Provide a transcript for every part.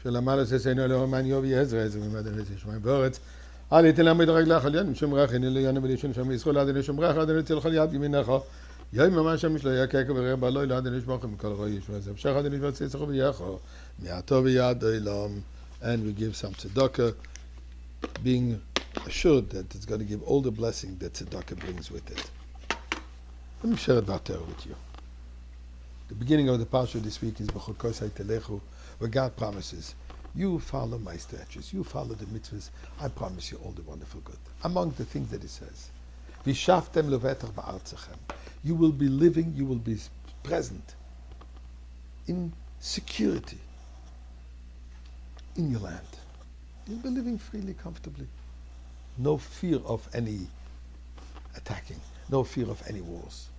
שלמעלה שסיינו אלוהים מן יובי עזרא עזרא ממדן לשמיים בארץ. אל יתן להם מדרג לך עליין משמרך הנה ליאנה ולישון שם ישראל עד לשמרך עד נצלך יד ימינך יום ממש שם משלה יקק ורב אלוהי עד נשמוך מכל רוי ישוע זה אפשר עד נשמע ציצח ויחו מעתו ויד אילם. And we give some tzedakah, being assured that it's going to give all the blessing that tzedakah brings with it. Let me share about Torah with you. The beginning of the parsha this week is B'chokosai Telechu, where God promises, you follow my statutes, you follow the mitzvahs, I promise you all the wonderful good. Among the things that he says, V'shaftem levetach ba'artzachem, you will be living, you will be present in security in your land. You'll be living freely, comfortably. No fear of any attacking, no fear of any wars,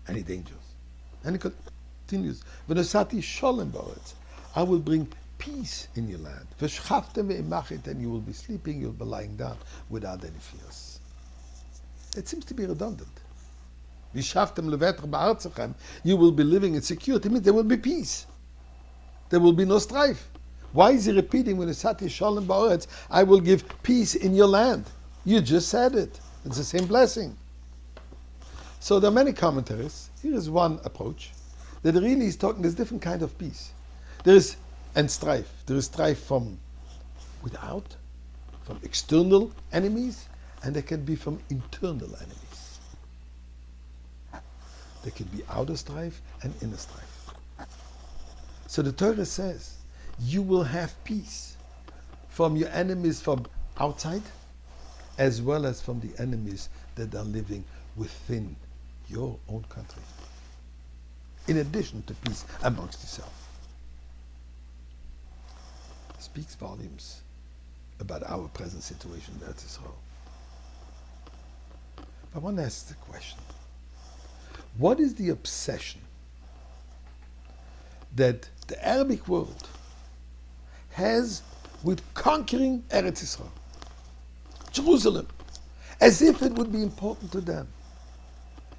any dangers. And it continues, V'nosati sholem ba'aretz, I will bring peace in your land. V'shchaftem ve'imachit, and you will be sleeping, you'll be lying down without any fears. It seems to be redundant. V'shaftem levetach ba'artzachem, you will be living in security, means there will be peace. There will be no strife. Why is he repeating when Sati Shalom Ba'aretz, I will give peace in your land? You just said it. It's the same blessing. So there are many commentaries. Here is one approach. That really is talking, there's different kind of peace. There is, and strife. There is strife from without, from external enemies, and there can be from internal enemies. There can be outer strife and inner strife. So the Torah says, you will have peace from your enemies from outside as well as from the enemies that are living within your own country. In addition to peace amongst yourself. It speaks volumes about our present situation in Eretz Yisrael. I want to ask the question, what is the obsession that the Arabic world has with conquering Eretz Yisrael, Jerusalem, as if it would be important to them?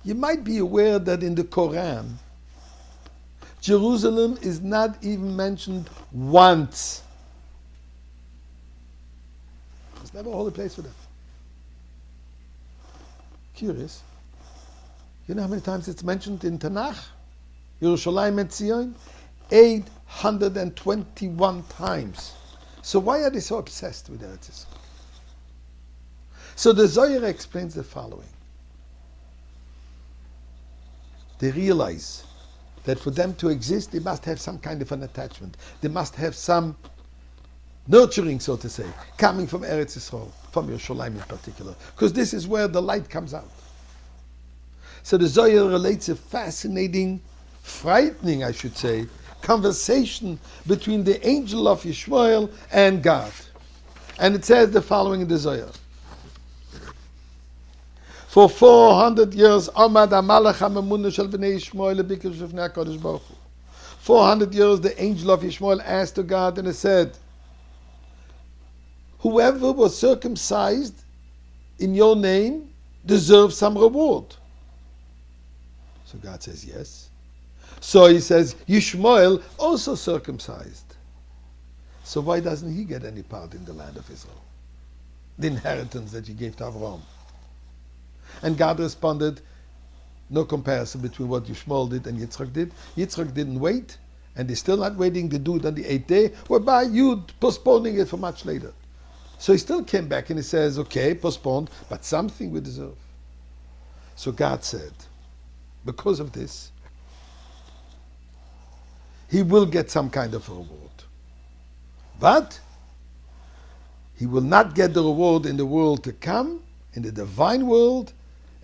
You might be aware that in the Quran, Jerusalem is not even mentioned once. It's never a holy place for them. Curious. You know how many times it's mentioned in Tanakh? Yerushalayim et Zion? 821 times. So why are they so obsessed with Eretz Yisrael? So the Zohar explains the following. They realize that for them to exist, they must have some kind of an attachment. They must have some nurturing, so to say, coming from Eretz Yisrael, from Yerushalayim in particular, because this is where the light comes out. So the Zohar relates a fascinating, frightening, I should say, conversation between the angel of Yishmael and God. And it says the following in the Zohar. For 400 years, 400 years, the angel of Yishmael asked to God and he said, whoever was circumcised in your name deserves some reward. So God says, yes. So he says, Yishmael also circumcised. So why doesn't he get any part in the land of Israel? The inheritance that he gave to Avraham. And God responded, no comparison between what Yishmael did and Yitzchak did. Yitzchak didn't wait, and he's still not waiting to do it on the 8th day, whereby you postponing it for much later. So he still came back and he says, okay, postponed, but something we deserve. So God said, because of this, he will get some kind of reward. But he will not get the reward in the world to come, in the divine world,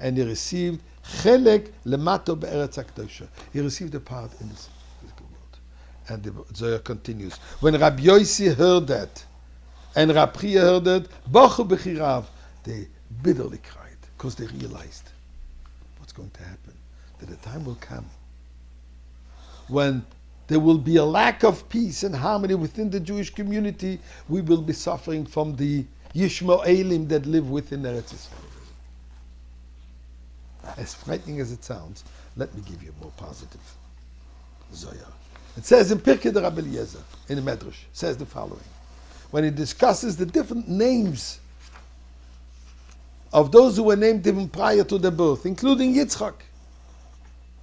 and he received chelek lemato be'eretz hakdosha. He received a part in this physical world. And the Zohar continues. When Rabbi Yossi heard that, and Rabbi Priya heard that, Bachu b'chirav, they bitterly cried, because they realized what's going to happen. That the time will come when there will be a lack of peace and harmony within the Jewish community. We will be suffering from the Yishmaelim that live within Eretz Yisrael. As frightening as it sounds, let me give you a more positive Zohar. It says in Pirkei de Rabbi Eliezer, in the Medrash, says the following. When he discusses the different names of those who were named even prior to their birth, including Yitzchak,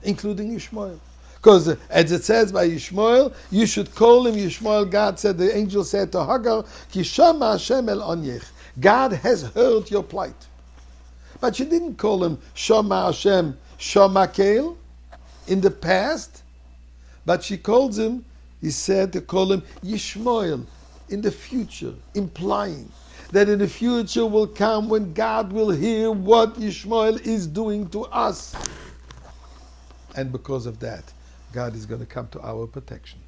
including Yishmael. Because as it says by Yishmael, you should call him Yishmael. God said, the angel said to Hagar, Ki shama Hashem el onyech. God has heard your plight. But she didn't call him Shama Hashem Shamakel in the past, but she calls him, he said to call him Yishmael in the future, implying that in the future will come when God will hear what Yishmael is doing to us. And because of that, God is going to come to our protection,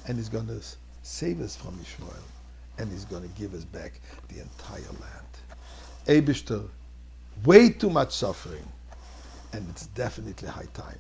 and He's going to save us from Yishmael, and He's going to give us back the entire land. Eibishter, way too much suffering, and it's definitely high time